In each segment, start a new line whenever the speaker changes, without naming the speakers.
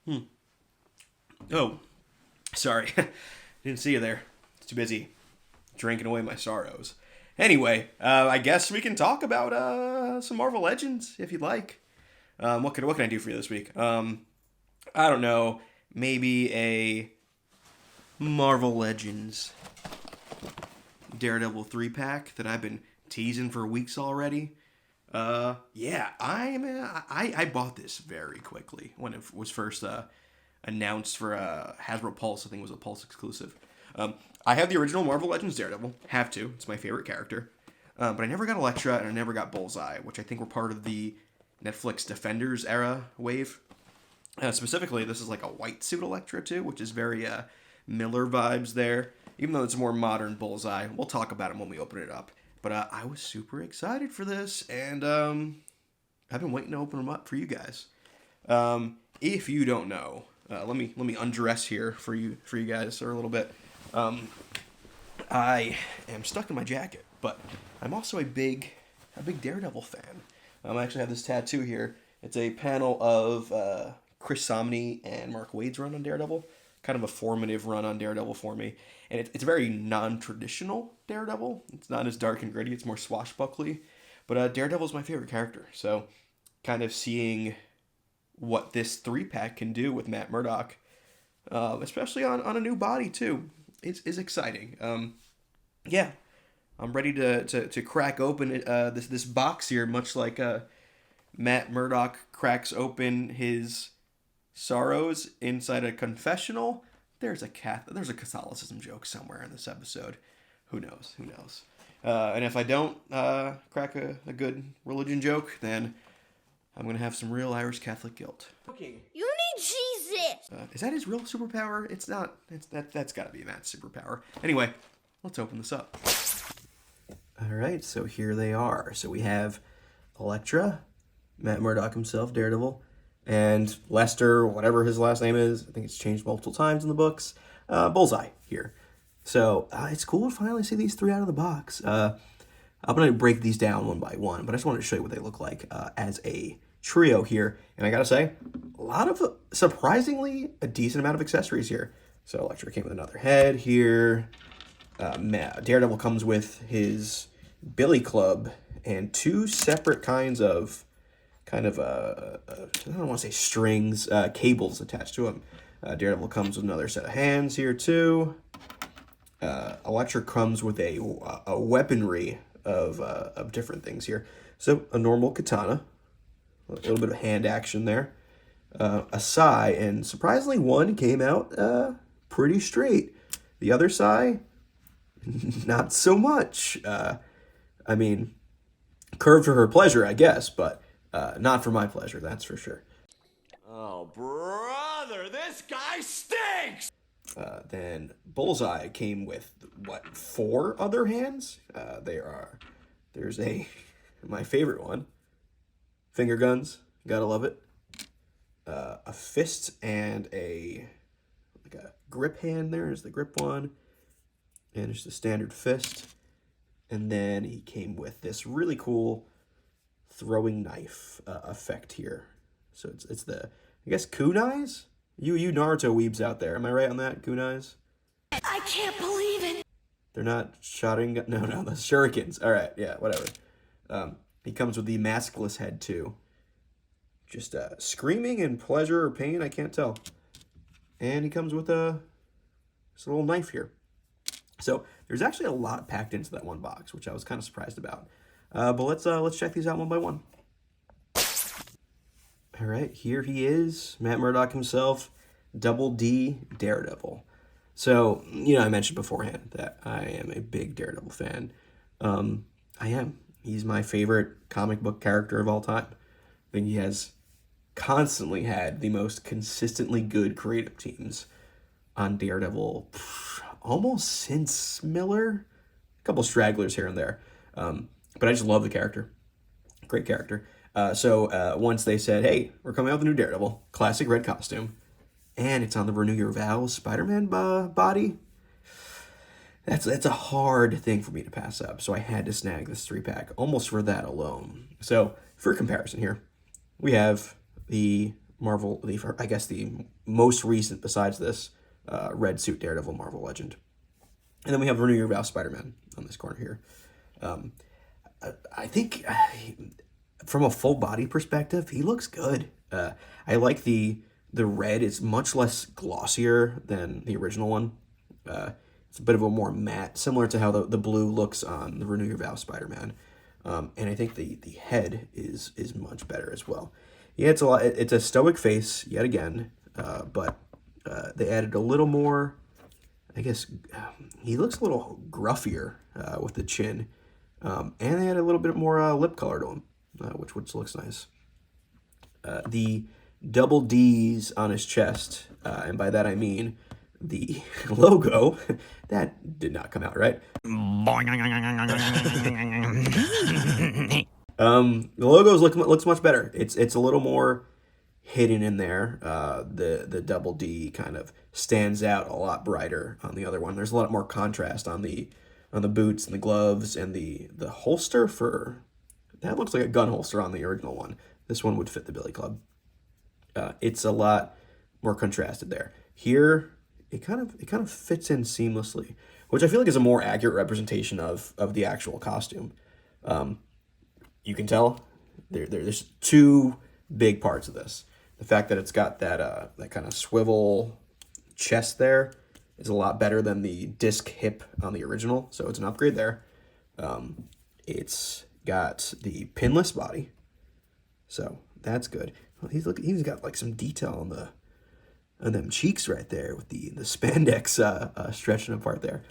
Hmm. Oh, sorry. Didn't see you there. Too busy drinking away my sorrows. Anyway, I guess we can talk about some Marvel Legends if you'd like. What can I do for you this week? I don't know. Maybe a Marvel Legends Daredevil 3 pack that I've been teasing for weeks already. Yeah, I bought this very quickly when it was first announced for Hasbro Pulse. I think it was a Pulse exclusive. I have the original Marvel Legends Daredevil. Have to. It's my favorite character. But I never got Elektra and I never got Bullseye, which I think were part of the Netflix Defenders era wave. Specifically, this is like a white suit Elektra too, which is very Miller vibes there. Even though it's a more modern Bullseye, we'll talk about him when we open it up. But I was super excited for this, and I've been waiting to open them up for you guys. If you don't know, let me undress here for you guys for a little bit. I am stuck in my jacket, but I'm also a big Daredevil fan. I actually have this tattoo here. It's a panel of Chris Samnee and Mark Waid's run on Daredevil. Kind of a formative run on Daredevil for me. And it's a very non-traditional Daredevil. It's not as dark and gritty. It's more swashbuckly. But Daredevil is my favorite character. So kind of seeing what this 3 pack can do with Matt Murdock, especially on a new body too, is exciting. Yeah, I'm ready to crack open this box here, much like Matt Murdock cracks open his sorrows inside a confessional. There's a Catholicism joke somewhere in this episode. Who knows? Who knows? And if I don't crack a good religion joke, then I'm gonna have some real Irish Catholic guilt.
You need Jesus!
Is that his real superpower? It's not. That's got to be Matt's superpower. Anyway, let's open this up. All right, so here they are. So we have Elektra, Matt Murdock himself, Daredevil, and Lester, whatever his last name is. I think it's changed multiple times in the books. Bullseye here. So it's cool to finally see these 3 out of the box. I'm going to break these down one by one, but I just wanted to show you what they look like as a trio here. And I got to say, a lot of, surprisingly, a decent amount of accessories here. So Elektra came with another head here. Daredevil comes with his billy club and 2 separate kinds of I don't want to say strings, cables attached to him. Daredevil comes with another set of hands here too. Elektra comes with a weaponry of different things here. So a normal katana, a little bit of hand action there, a sai, and surprisingly one came out pretty straight. The other sai, not so much. I mean, curved for her pleasure, I guess, but not for my pleasure, that's for sure.
Oh, brother, this guy stinks!
Then Bullseye came with, 4 other hands? There's my favorite one, finger guns, gotta love it. A fist and a grip hand there is the grip one, and it's the standard fist. And then he came with this really cool throwing knife effect here. So it's the, I guess, kunais? You Naruto weebs out there. Am I right on that? Kunais?
I can't believe it!
They're not shotting... No, the shurikens. All right, yeah, whatever. He comes with the maskless head, too. Just screaming in pleasure or pain, I can't tell. And he comes with this little knife here. So there's actually a lot packed into that one box, which I was kind of surprised about. But let's check these out one by one. All right, here he is, Matt Murdock himself, Double D Daredevil. So, I mentioned beforehand that I am a big Daredevil fan. I am. He's my favorite comic book character of all time. I think he has constantly had the most consistently good creative teams on Daredevil, almost since Miller. A couple stragglers here and there. But I just love the character. Great character. So once they said, hey, we're coming out with a new Daredevil, classic red costume, and it's on the Renew Your Vows Spider-Man body, that's a hard thing for me to pass up. So I had to snag this 3-pack almost for that alone. So for comparison here, we have the Marvel, I guess the most recent besides this red suit Daredevil Marvel Legend. And then we have Renew Your Vow Spider-Man on this corner here. I think from a full body perspective, he looks good. I like the red. It's much less glossier than the original one. It's a bit of a more matte, similar to how the blue looks on the Renew Your Vow Spider-Man. And I think the head is much better as well. Yeah, it's a stoic face yet again, but they added a little more. I guess he looks a little gruffier with the chin, and they added a little bit more lip color to him, which looks nice. The double D's on his chest, and by that I mean the logo, that did not come out right. The logo looks much better. It's a little more hidden in there. The double D kind of stands out a lot brighter on the other one. There's a lot more contrast on the boots and the gloves and the holster for that looks like a gun holster on the original one. This one would fit the Billy Club. It's a lot more contrasted there. Here, it kind of fits in seamlessly, which I feel like is a more accurate representation of the actual costume. You can tell there's two big parts of this. The fact that it's got that kind of swivel chest there is a lot better than the disc hip on the original, so it's an upgrade there. It's got the pinless body, so that's good. He's got like some detail on them cheeks right there with the spandex stretching apart there.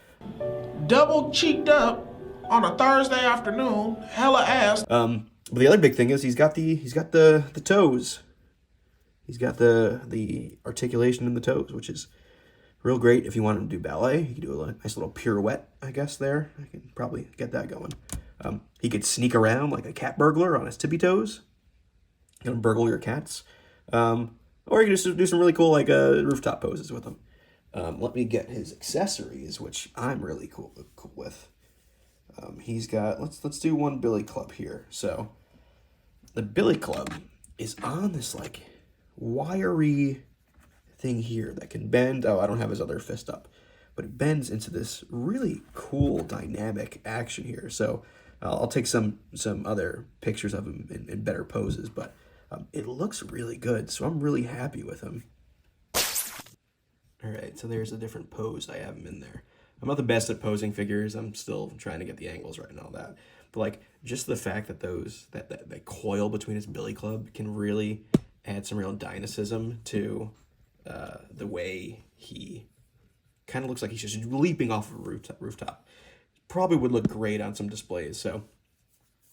Double cheeked up on a Thursday afternoon, hella ass.
But the other big thing is he's got the toes. He's got the articulation in the toes, which is real great if you want him to do ballet. He could do a nice little pirouette, I guess, there. I can probably get that going. He could sneak around like a cat burglar on his tippy toes. Gonna burgle your cats. Or you can just do some really cool like rooftop poses with him. Let me get his accessories, which I'm really cool with. He's got, let's do one Billy Club here. So the Billy Club is on this like wiry thing here that can bend. Oh, I don't have his other fist up, but it bends into this really cool dynamic action here. So I'll take some other pictures of him in better poses, but it looks really good. So I'm really happy with him. All right, so there's a different pose I have him in there. I'm not the best at posing figures. I'm still trying to get the angles right and all that. But like just the fact that that coil between his Billy Club can really add some real dynamism to the way he kind of looks like he's just leaping off of a rooftop. Probably would look great on some displays. So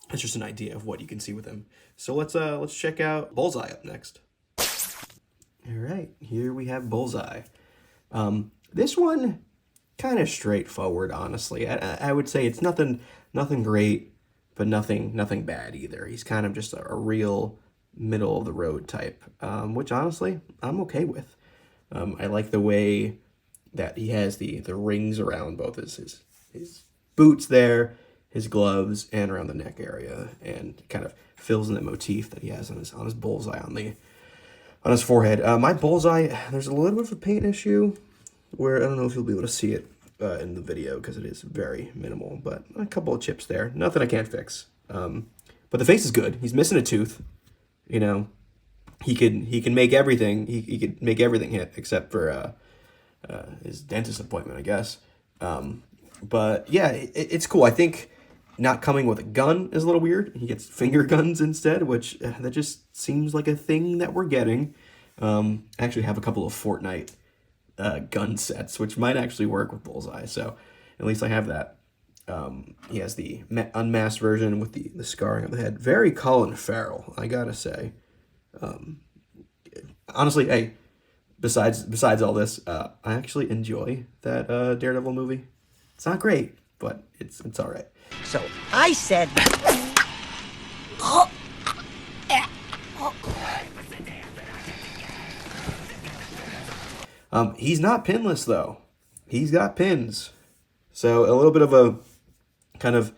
that's just an idea of what you can see with him. So let's check out Bullseye up next. All right, here we have Bullseye. This one kind of straightforward, honestly. I would say it's nothing great, but nothing bad either. He's kind of just a real middle of the road type, which honestly I'm okay with. I like the way that he has the rings around both his boots there, his gloves, and around the neck area, and kind of fills in the motif that he has on his bullseye on his forehead. My bullseye, there's a little bit of a paint issue where I don't know if you'll be able to see it in the video because it is very minimal, but a couple of chips there. Nothing I can't fix. But the face is good. He's missing a tooth. You know, he can make everything. He could make everything hit except for his dentist appointment, I guess. But yeah, it's cool. I think not coming with a gun is a little weird. He gets finger guns instead, which that just seems like a thing that we're getting. I actually have a couple of Fortnite gun sets, which might actually work with Bullseye. So at least I have that. He has the unmasked version with the scarring on the head. Very Colin Farrell, I gotta say. Honestly, hey, besides all this, I actually enjoy that Daredevil movie. It's not great, but it's all right.
So I said...
He's not pinless, though. He's got pins. So a little bit of a kind of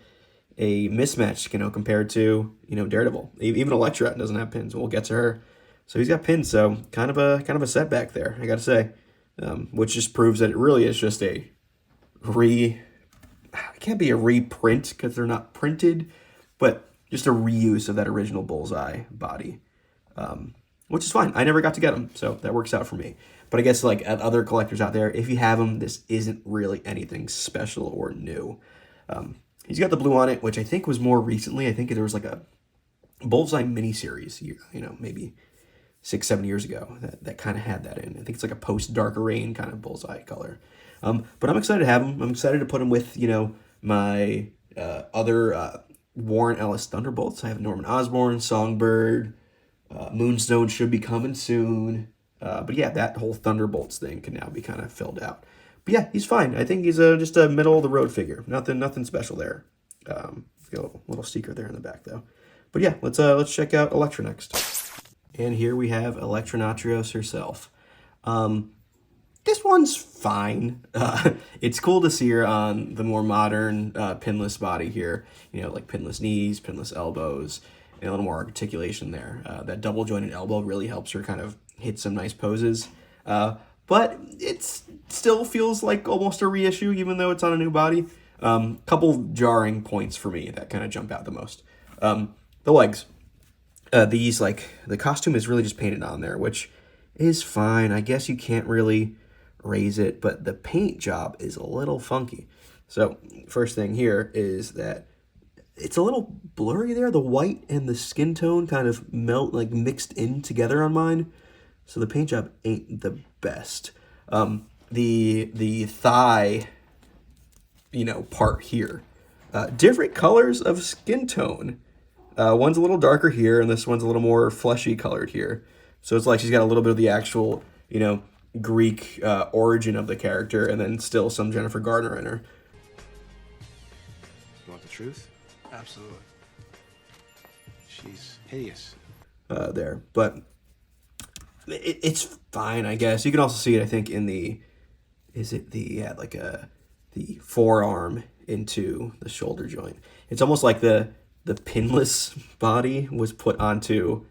a mismatch, compared to, Daredevil. Even Elektra doesn't have pins. We'll get to her. So he's got pins, so kind of a setback there, I gotta say. Which just proves that it really is just a it can't be a reprint because they're not printed, but just a reuse of that original Bullseye body, which is fine. I never got to get them, so that works out for me. But I guess like at other collectors out there, if you have them, this isn't really anything special or new. He's got the blue on it, which I think was more recently. I think there was like a Bullseye miniseries, maybe 6-7 years ago that kind of had that in. I think it's like a post Darker Reign kind of Bullseye color. But I'm excited to have him. I'm excited to put him with, my other Warren Ellis Thunderbolts. I have Norman Osborn, Songbird, Moonstone should be coming soon. But yeah, that whole Thunderbolts thing can now be kind of filled out. But yeah, he's fine. I think he's just a middle of the road figure. Nothing special there. Got a little sticker there in the back though. But yeah, let's check out Elektra next. And here we have Elektra Natrios herself. This one's fine. It's cool to see her on the more modern pinless body here. Like pinless knees, pinless elbows, and a little more articulation there. That double jointed elbow really helps her kind of hit some nice poses. But it still feels like almost a reissue, even though it's on a new body. Couple jarring points for me that kind of jump out the most. The legs. The costume is really just painted on there, which is fine. I guess you can't really raise it, but the paint job is a little funky. So first thing here is that it's a little blurry there. The white and the skin tone kind of mixed in together on mine. So the paint job ain't the best. The thigh, part here, different colors of skin tone. One's a little darker here, and this one's a little more fleshy colored here. So it's like she's got a little bit of the actual, Greek origin of the character, and then still some Jennifer Garner in her.
You want the truth? Absolutely. She's hideous.
There, but it's fine, I guess. You can also see it, I think, in the forearm into the shoulder joint. It's almost like the pinless body was put onto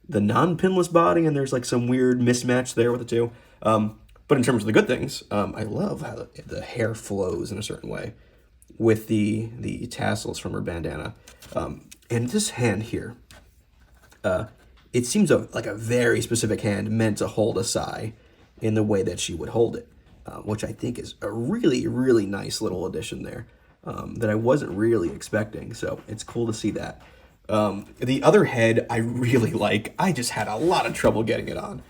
the non-pinless body, and there's like some weird mismatch there with the two. But in terms of the good things, I love how the hair flows in a certain way with the tassels from her bandana. And this hand here, it seems like a very specific hand meant to hold a sai in the way that she would hold it, which I think is a really, really nice little addition there that I wasn't really expecting. So it's cool to see that. The other head I really like. I just had a lot of trouble getting it on.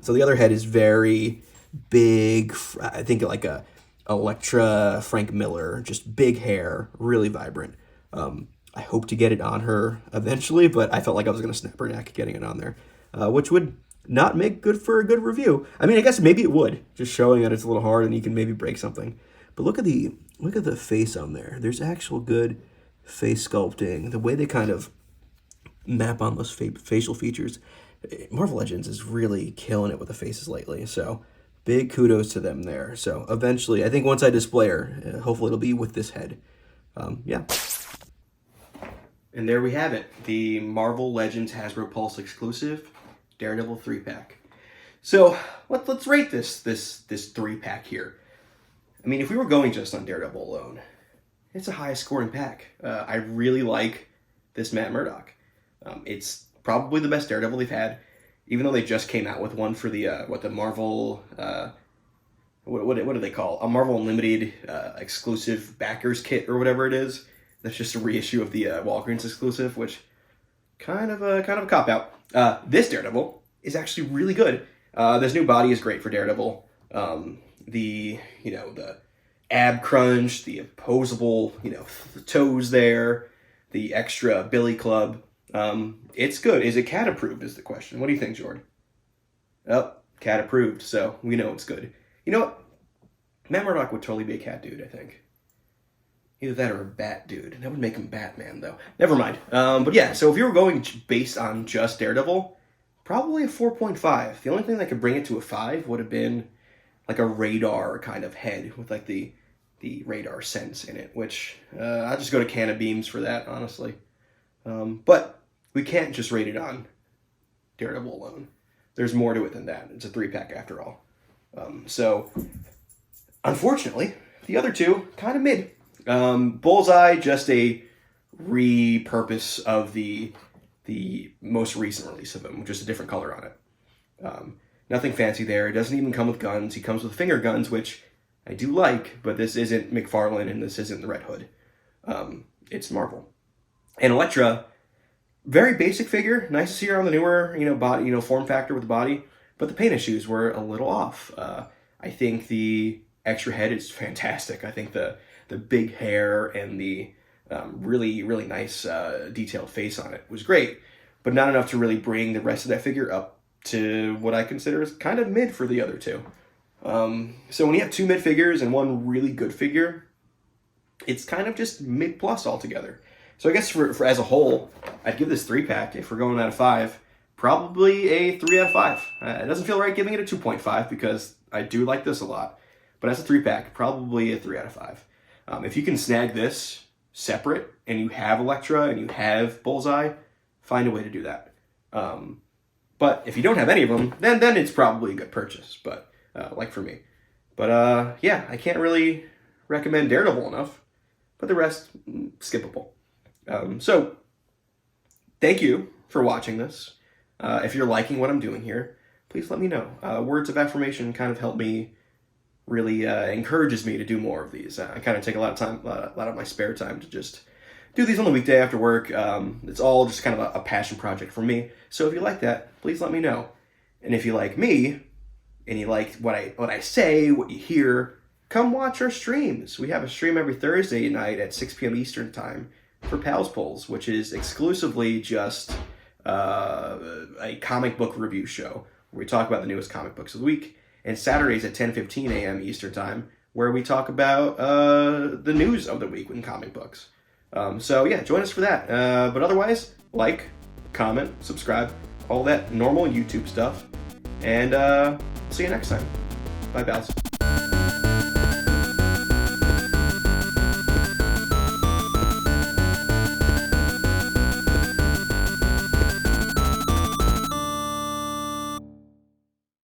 So the other head is very big. I think like a Elektra Frank Miller, just big hair, really vibrant. I hope to get it on her eventually, but I felt like I was going to snap her neck getting it on there, which would not make good for a good review. I mean, I guess maybe it would, just showing that it's a little hard and you can maybe break something. But look at the face on there. There's actual good face sculpting. The way they kind of map on those facial features. Marvel Legends is really killing it with the faces lately. So big kudos to them there. So eventually, I think once I display her, hopefully it'll be with this head. Yeah. And there we have it. The Marvel Legends Hasbro Pulse exclusive Daredevil 3-pack. So let's rate this 3-pack here. I mean, if we were going just on Daredevil alone, it's a high scoring pack. I really like this Matt Murdock. It's probably the best Daredevil they've had, even though they just came out with one for the Marvel what do they call a Marvel Unlimited exclusive backers kit or whatever it is. That's just a reissue of the Walgreens exclusive, which kind of a cop out. This Daredevil is actually really good. This new body is great for Daredevil. The ab crunch, the opposable, toes there, the extra billy club. It's good. Is it cat approved is the question. What do you think, Jordan? Oh, cat approved, so we know it's good. You know what? Matt Murdock would totally be a cat dude, I think. Either that or a bat dude. That would make him Batman, though. Never mind. But yeah, so if you were going based on just Daredevil, probably a 4.5. The only thing that could bring it to a 5 would have been like a radar kind of head with like the radar sense in it, which I'll just go to Can of Beams for that, honestly. But we can't just rate it on Daredevil alone. There's more to it than that. It's a 3-pack after all. So, unfortunately, the other two, kind of mid. Bullseye, just a repurpose of the most recent release of him, just a different color on it. Nothing fancy there. It doesn't even come with guns. He comes with finger guns, which I do like, but this isn't McFarlane and this isn't the Red Hood. It's Marvel. And Elektra, very basic figure. Nice to see her on the newer, body, form factor with the body. But the paint issues were a little off. I think the extra head is fantastic. I think the big hair and the really, really nice detailed face on it was great, but not enough to really bring the rest of that figure up to what I consider is kind of mid for the other two. So when you have two mid figures and one really good figure, it's kind of just mid plus altogether. So I guess for as a whole, I'd give this 3-pack, if we're going out of 5, probably a 3 out of 5. It doesn't feel right giving it a 2.5 because I do like this a lot. But as a 3-pack, probably a 3 out of 5. If you can snag this separate and you have Elektra and you have Bullseye, find a way to do that. But if you don't have any of them, then it's probably a good purchase. But like for me. But yeah, I can't really recommend Daredevil enough. But the rest, skippable. So, thank you for watching this. If you're liking what I'm doing here, please let me know. Words of affirmation kind of help me, really encourages me to do more of these. I kind of take a lot of my spare time to just do these on the weekday after work. It's all just kind of a passion project for me. So if you like that, please let me know. And if you like me, and you like what I say, what you hear, come watch our streams. We have a stream every Thursday night at 6 p.m. Eastern Time for Pals Polls, which is exclusively just a comic book review show where we talk about the newest comic books of the week. And Saturdays at 10:15 a.m. Eastern Time, where we talk about the news of the week in comic books. So yeah, join us for that. But otherwise, like, comment, subscribe, all that normal YouTube stuff. And see you next time. Bye, pals.